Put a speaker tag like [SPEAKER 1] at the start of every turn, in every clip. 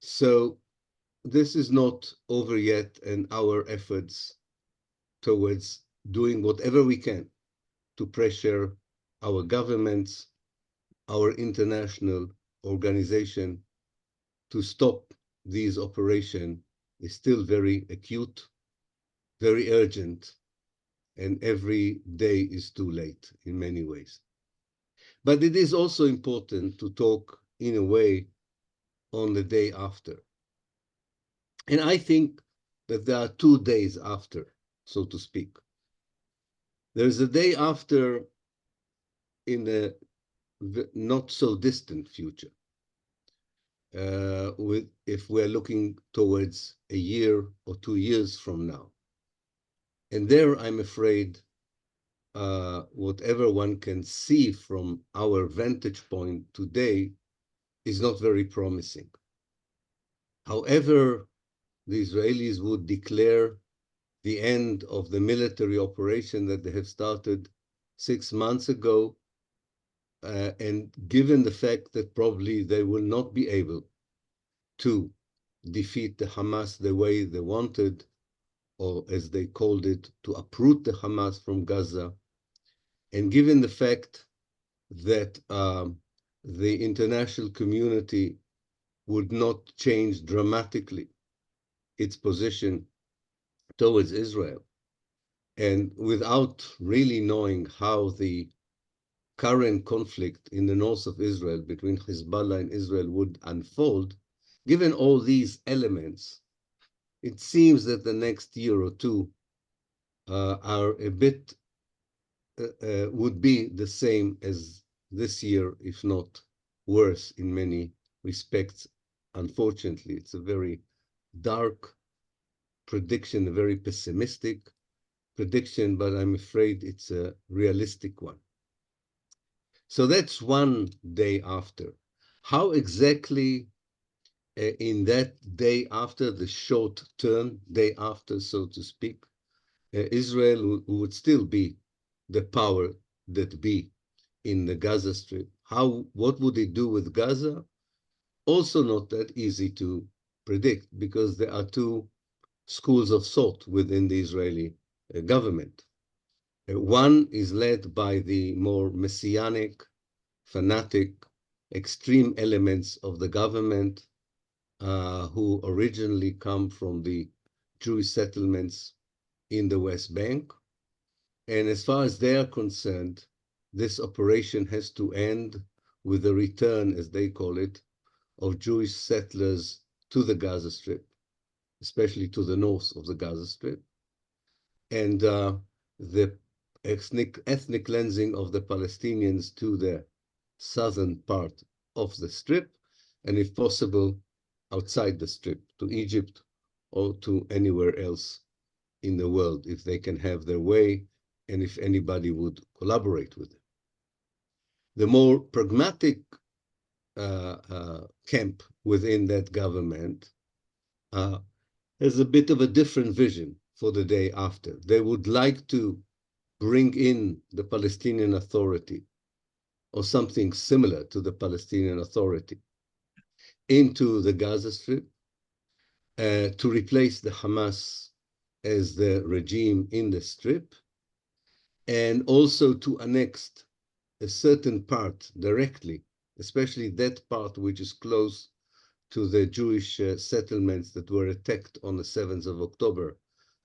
[SPEAKER 1] So this is not over yet, and our efforts towards doing whatever we can to pressure our governments, our international organization to stop these operations is still very acute, very urgent, and every day is too late in many ways. But it is also important to talk in a way on the day after. And I think that there are 2 days after, so to speak. There's a day after in the not so distant future. If we're looking towards a year or 2 years from now. And there, I'm afraid, whatever one can see from our vantage point today is not very promising. However, the Israelis would declare the end of the military operation that they have started 6 months ago, and given the fact that probably they will not be able to defeat the Hamas the way they wanted, or as they called it, to uproot the Hamas from Gaza, and given the fact that the international community would not change dramatically its position towards Israel, and without really knowing how the current conflict in the north of Israel between Hezbollah and Israel would unfold, given all these elements, it seems that the next year or two are a bit, would be the same as this year, if not worse in many respects. Unfortunately, it's a very dark prediction, a very pessimistic prediction, but I'm afraid it's a realistic one. So that's one day after. How exactly in that day after, the short term day after, so to speak, Israel would still be the power that be in the Gaza Strip. What would it do with Gaza? Also not that easy to predict, because there are 2 schools of thought within the Israeli government. One is led by the more messianic, fanatic, extreme elements of the government, who originally come from the Jewish settlements in the West Bank. And as far as they are concerned, this operation has to end with the return, as they call it, of Jewish settlers to the Gaza Strip, especially to the north of the Gaza Strip, and the ethnic cleansing of the Palestinians to the southern part of the Strip, and if possible, outside the Strip, to Egypt or to anywhere else in the world, if they can have their way and if anybody would collaborate with them. The more pragmatic camp within that government has a bit of a different vision for the day after. They would like to bring in the Palestinian Authority, or something similar to the Palestinian Authority, into the Gaza Strip, to replace the Hamas as the regime in the Strip, and also to annex a certain part directly, especially that part which is close to the Jewish settlements that were attacked on the 7th of October,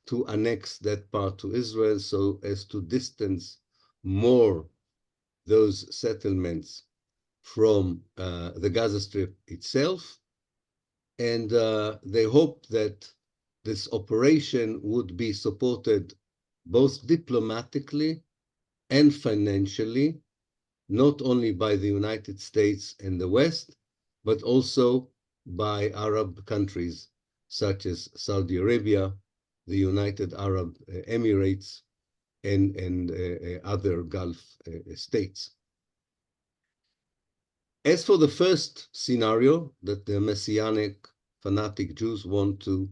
[SPEAKER 1] to annex that part to Israel, so as to distance more those settlements from the Gaza Strip itself. And they hope that this operation would be supported both diplomatically and financially, not only by the United States and the West, but also by Arab countries such as Saudi Arabia, the United Arab Emirates, and other Gulf states. As for the first scenario, that the Messianic fanatic Jews want to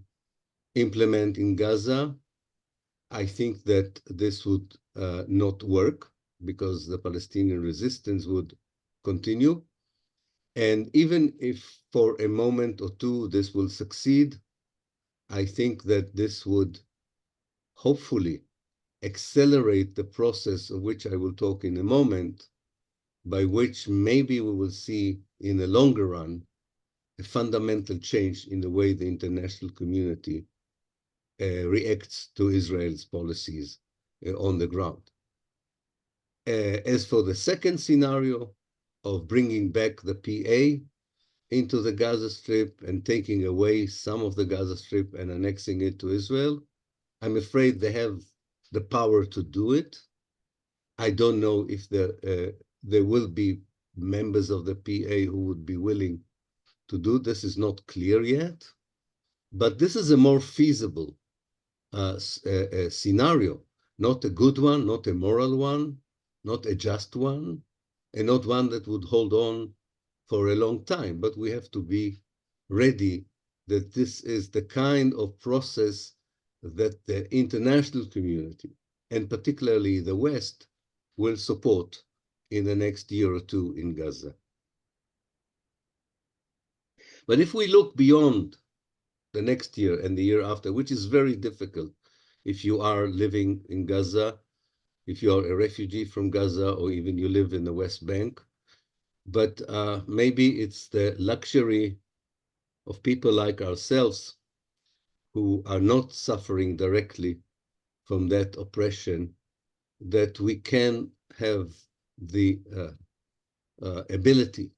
[SPEAKER 1] implement in Gaza, I think that this would not work, because the Palestinian resistance would continue. And even if for a moment or two this will succeed, I think that this would hopefully accelerate the process of which I will talk in a moment, by which maybe we will see in the longer run a fundamental change in the way the international community reacts to Israel's policies on the ground. As for the second scenario of bringing back the PA into the Gaza Strip and taking away some of the Gaza Strip and annexing it to Israel, I'm afraid they have the power to do it. I don't know if there will be members of the PA who would be willing to do this. Is not clear yet, but this is a more feasible scenario, not a good one, not a moral one, not a just one, and not one that would hold on for a long time. But we have to be ready that this is the kind of process that the international community, and particularly the West, will support in the next year or two in Gaza. But if we look beyond the next year and the year after, which is very difficult if you are living in Gaza, if you are a refugee from Gaza, or even you live in the West Bank, but maybe it's the luxury of people like ourselves who are not suffering directly from that oppression, that we can have the ability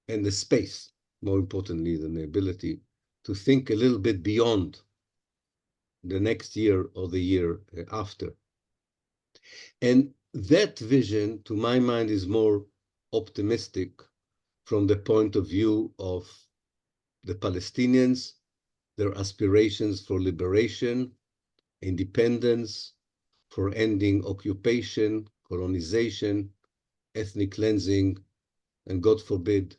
[SPEAKER 1] and the space, more importantly than the ability, to think a little bit beyond the next year or the year after. And that vision, to my mind, is more optimistic from the point of view of the Palestinians, their aspirations for liberation, independence, for ending occupation, colonization, ethnic cleansing, and God forbid,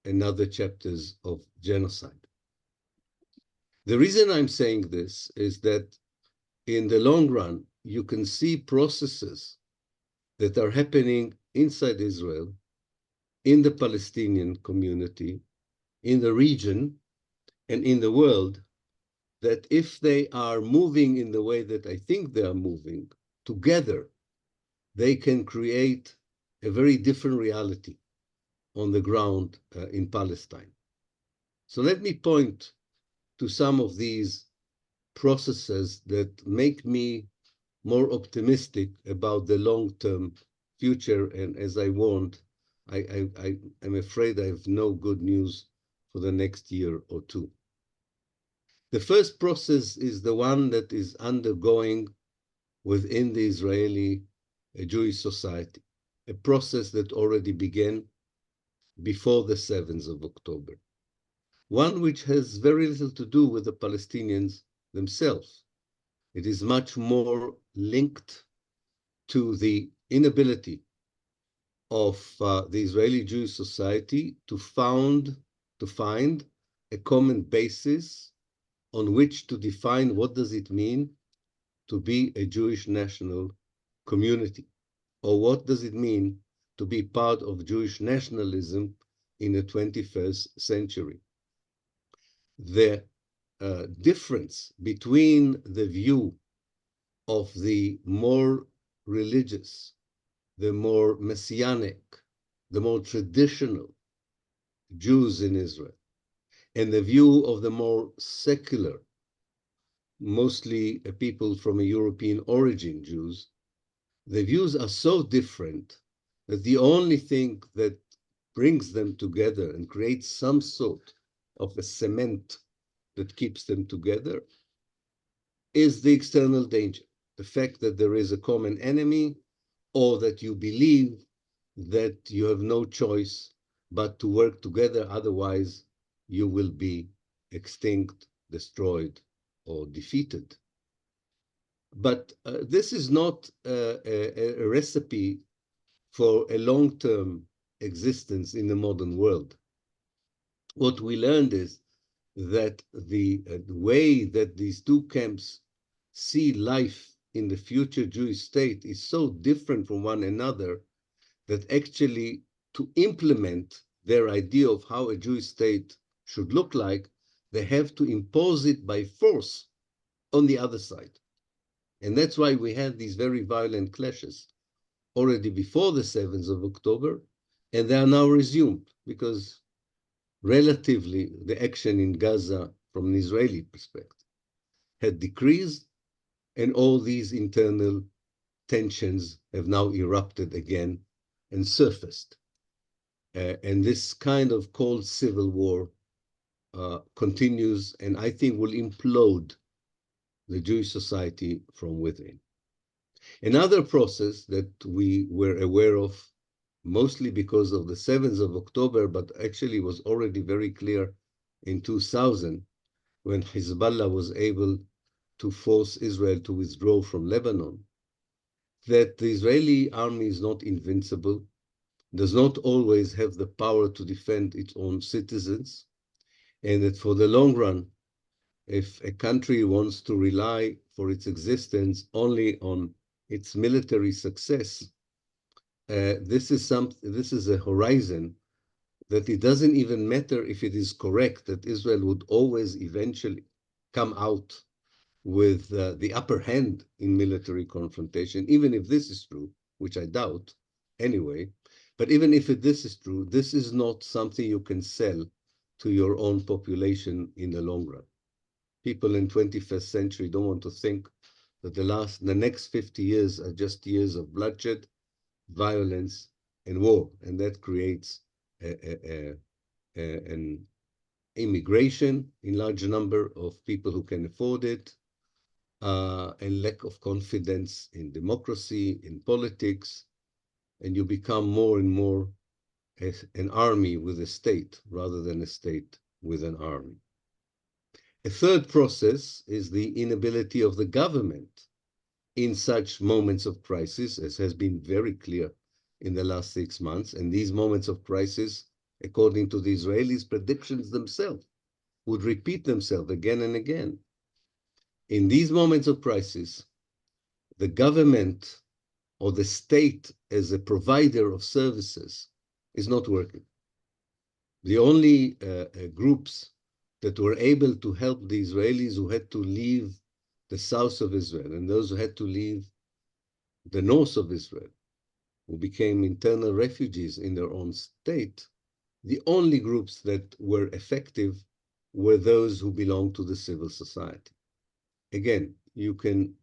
[SPEAKER 1] another chapters of genocide. The reason I'm saying this is that in the long run, you can see processes that are happening inside Israel, in the Palestinian community, in the region, and in the world, that if they are moving in the way that I think they are moving together, they can create a very different reality on the ground in Palestine. So let me point to some of these processes that make me more optimistic about the long-term future. And as I warned, I'm afraid I have no good news for the next year or two. The first process is the one that is undergoing within the Israeli Jewish society, a process that already began before the 7th of October, one which has very little to do with the Palestinians themselves. It is much more linked to the inability of the Israeli Jewish society to find a common basis on which to define what does it mean to be a Jewish national community, or what does it mean to be part of Jewish nationalism in the 21st century. The difference between the view of the more religious, the more messianic, the more traditional Jews in Israel, and the view of the more secular, mostly people from a European origin Jews, the views are so different that the only thing that brings them together and creates some sort of a cement that keeps them together is the external danger, the fact that there is a common enemy, or that you believe that you have no choice but to work together, otherwise you will be extinct, destroyed, or defeated. But this is not a recipe for a long-term existence in the modern world. What we learned is that the way that these two camps see life in the future Jewish state is so different from one another that actually to implement their idea of how a Jewish state should look like, they have to impose it by force on the other side. And that's why we had these very violent clashes already before the 7th of October, and they are now resumed because relatively the action in Gaza from an Israeli perspective had decreased, and all these internal tensions have now erupted again and surfaced. And this kind of cold civil war continues, and I think will implode the Jewish society from within. Another process that we were aware of, mostly because of the 7th of October, but actually was already very clear in 2000, when Hezbollah was able to force Israel to withdraw from Lebanon, that the Israeli army is not invincible, does not always have the power to defend its own citizens, and that for the long run, if a country wants to rely for its existence only on its military success, this is a horizon that it doesn't even matter if it is correct that Israel would always eventually come out with the upper hand in military confrontation, even if this is true, which I doubt anyway. But even if this is true, this is not something you can sell to your own population in the long run. People in 21st century don't want to think that the next 50 years are just years of bloodshed, violence, and war, and that creates an immigration in large number of people who can afford it, and lack of confidence in democracy, in politics, and you become more and more an army with a state rather than a state with an army. A third process is the inability of the government in such moments of crisis, as has been very clear in the last 6 months. And these moments of crisis, according to the Israelis' predictions themselves, would repeat themselves again and again. In these moments of crisis, the government or the state as a provider of services is not working. The only groups that were able to help the Israelis who had to leave the south of Israel and those who had to leave the north of Israel, who became internal refugees in their own state, the only groups that were effective were those who belonged to the civil society. Again, you can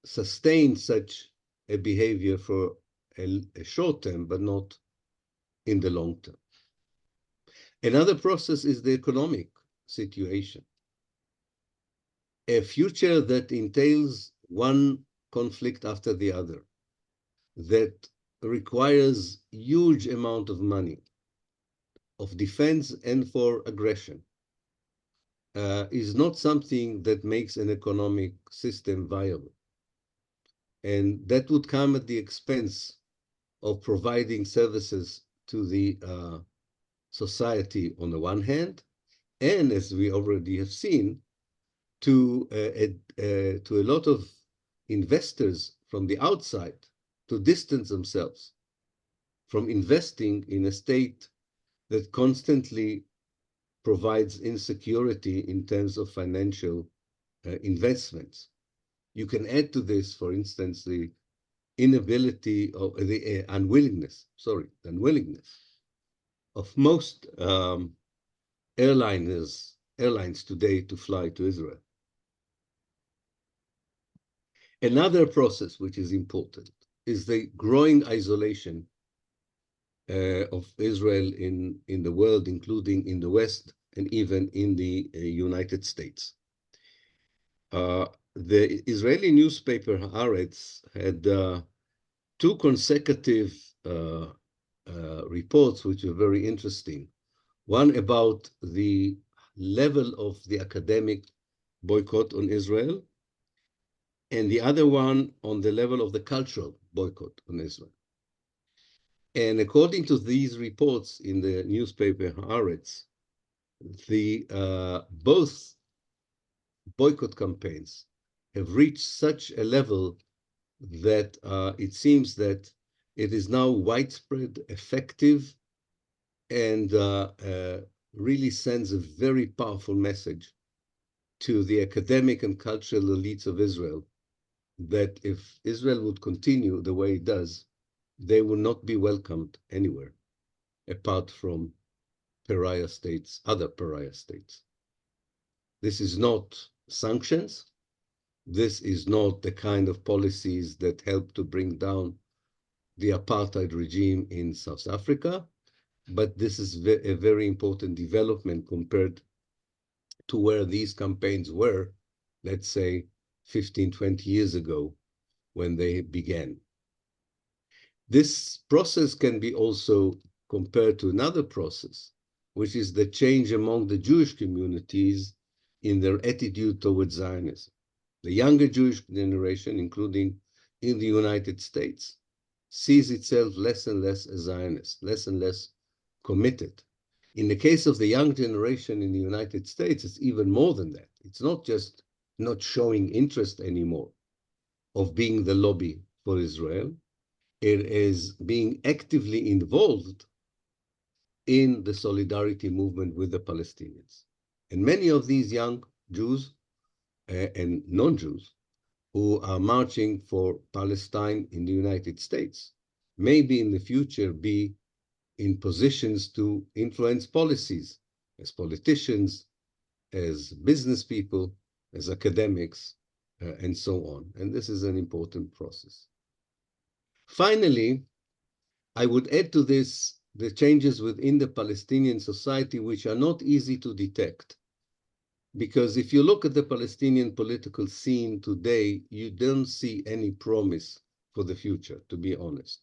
[SPEAKER 1] sustain such a behavior for a short term, but not in the long term. Another process is the economic situation. A future that entails one conflict after the other, that requires huge amount of money, of defense and for aggression, is not something that makes an economic system viable. And that would come at the expense of providing services to the society on the one hand, and as we already have seen, to a lot of investors from the outside to distance themselves from investing in a state that constantly provides insecurity in terms of financial investments. You can add to this, for instance, the inability of the unwillingness of most airlines today to fly to Israel. Another process which is important is the growing isolation of Israel in the world, including in the West and even in the United States. The Israeli newspaper Haaretz had 2 consecutive reports which were very interesting. One about the level of the academic boycott on Israel, and the other one on the level of the cultural boycott on Israel. And according to these reports in the newspaper Haaretz, both boycott campaigns have reached such a level that it seems that it is now widespread, effective, and really sends a very powerful message to the academic and cultural elites of Israel that if Israel would continue the way it does, they will not be welcomed anywhere apart from pariah states, other pariah states. This is not sanctions. This is not the kind of policies that help to bring down the apartheid regime in South Africa, but this is a very important development compared to where these campaigns were, let's say, 15, 20 years ago when they began. This process can be also compared to another process, which is the change among the Jewish communities in their attitude towards Zionism. The younger Jewish generation, including in the United States, sees itself less and less as Zionist, less and less committed. In the case of the young generation in the United States, it's even more than that. It's not just not showing interest anymore of being the lobby for Israel. It is being actively involved in the solidarity movement with the Palestinians. And many of these young Jews and non-Jews who are marching for Palestine in the United States maybe in the future be in positions to influence policies as politicians, as business people, as academics, and so on. And this is an important process. Finally, I would add to this the changes within the Palestinian society, which are not easy to detect. Because if you look at the Palestinian political scene today, you don't see any promise for the future, to be honest.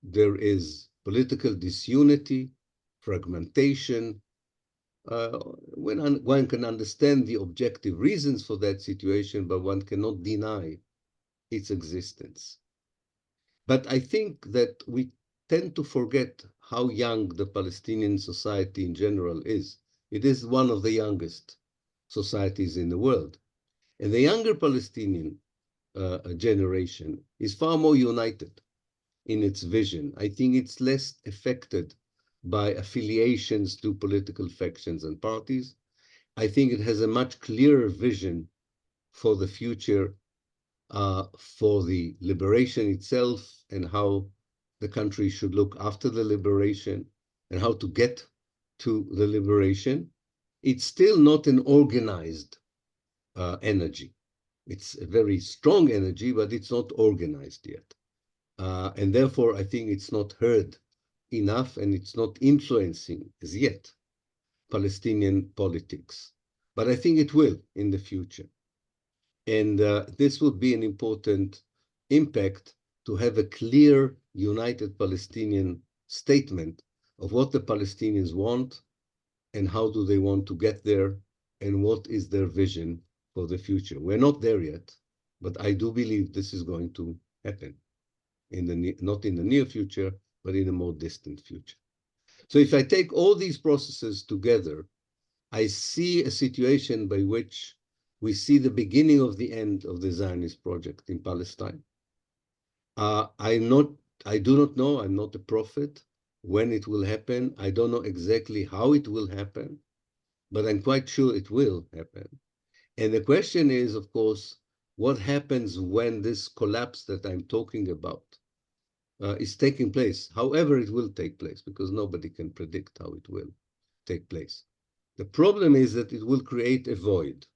[SPEAKER 1] There is political disunity, fragmentation. One can understand the objective reasons for that situation, but one cannot deny its existence. But I think that we tend to forget how young the Palestinian society in general is. It is one of the youngest societies in the world. And the younger Palestinian generation is far more united in its vision. I think it's less affected by affiliations to political factions and parties. I think it has a much clearer vision for the future, for the liberation itself and how the country should look after the liberation and how to get to the liberation. It's still not an organized energy. It's a very strong energy, but it's not organized yet. And therefore, I think it's not heard enough and it's not influencing as yet Palestinian politics. But I think it will in the future. And this would be an important impact to have a clear, united Palestinian statement of what the Palestinians want and how do they want to get there and what is their vision for the future. We're not there yet, but I do believe this is going to happen, not in the near future, but in a more distant future. So if I take all these processes together, I see a situation by which we see the beginning of the end of the Zionist project in Palestine. I do not know, I'm not a prophet, when it will happen. I don't know exactly how it will happen, but I'm quite sure it will happen. And the question is, of course, what happens when this collapse that I'm talking about is taking place, however it will take place, because nobody can predict how it will take place. The problem is that it will create a void,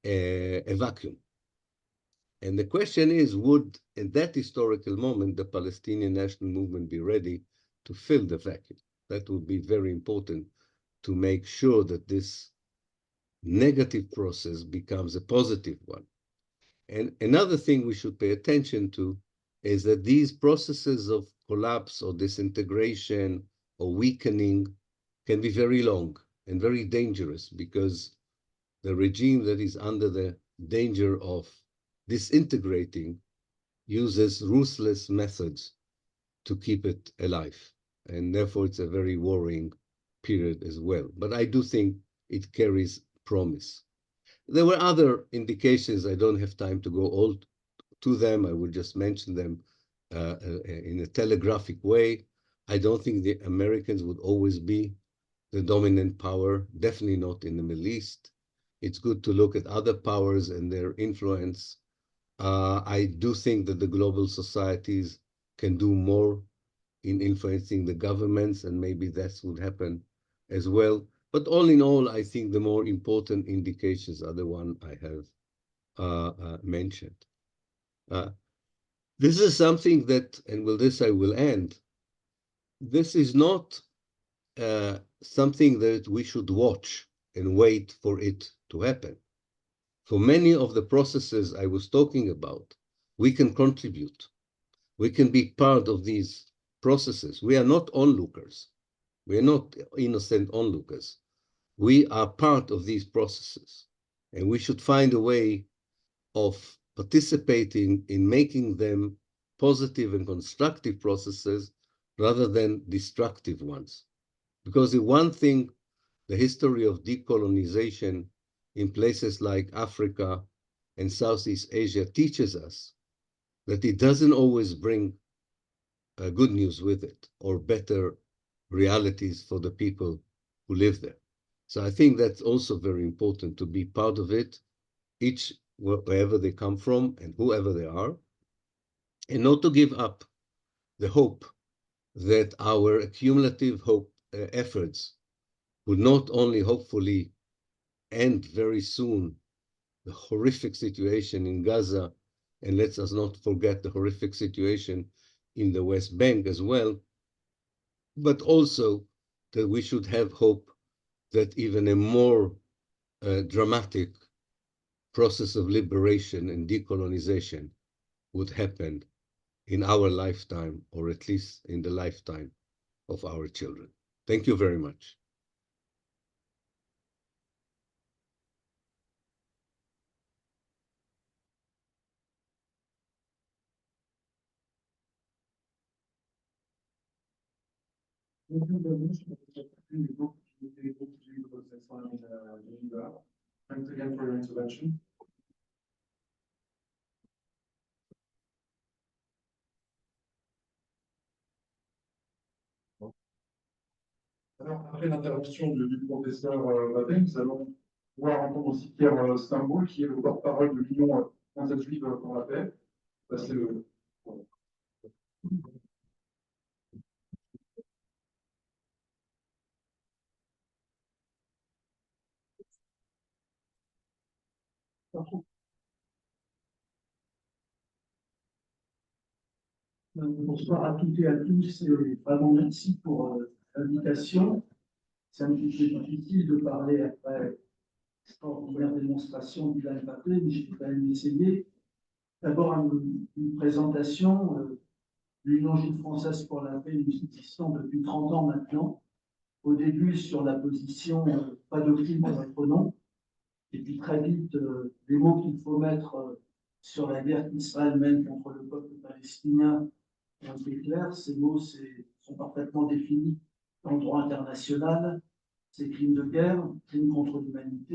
[SPEAKER 1] a vacuum. And the question is, would, in that historical moment, the Palestinian national movement be ready to fill the vacuum? That would be very important to make sure that this negative process becomes a positive one. And another thing we should pay attention to is that these processes of collapse or disintegration or weakening can be very long and very dangerous, because the regime that is under the danger of disintegrating uses ruthless methods to keep it alive. And therefore, it's a very worrying period as well. But I do think it carries promise. There were other indications. I don't have time to go all to them. I will just mention them in a telegraphic way. I don't think the Americans would always be the dominant power, definitely not in the Middle East. It's good to look at other powers and their influence. I do think that the global societies can do more in influencing the governments, and maybe that would happen as well. But all in all, I think the more important indications are the one I have mentioned. This is something that, and with this I will end, this is not something that we should watch and wait for it to happen. For many of the processes I was talking about, we can contribute. We can be part of these processes. We are not onlookers. We are not innocent onlookers. We are part of these processes, and we should find a way of participating in making them positive and constructive processes rather than destructive ones. Because the one thing, the history of decolonization in places like Africa and Southeast Asia teaches us that it doesn't always bring good news with it or better realities for the people who live there. So I think that's also very important to be part of it, each wherever they come from and whoever they are, and not to give up the hope that our accumulative efforts would not only hopefully end very soon the horrific situation in Gaza, and let us not forget the horrific situation in the West Bank as well, but also that we should have hope that even a more dramatic process of liberation and decolonization would happen in our lifetime, or at least in the lifetime of our children. Thank you very much.
[SPEAKER 2] Thank you very much for the opportunity to do this one in Europe. Thanks again for your intervention. Alors, après l'intervention du professeur Pappé, nous allons pouvoir entendre aussi Pierre Stamboul, qui est le porte-parole de l'Union française juive pour la paix. C'est le...
[SPEAKER 3] Bonsoir à toutes et à tous, et vraiment merci pour l'invitation. C'est un petit peu difficile de parler après l'extraordinaire démonstration d'Ilan Pappé, mais je vais quand même essayer. D'abord, une présentation. L'Union juive française pour la paix, nous existons depuis 30 ans maintenant. Au début, sur la position pas de crime en notre nom, et puis très vite, les mots qu'il faut mettre sur la guerre qu'Israël mène contre le peuple palestinien. C'est clair, ces mots sont parfaitement définis dans le droit international. Ces crimes de guerre, crimes contre l'humanité.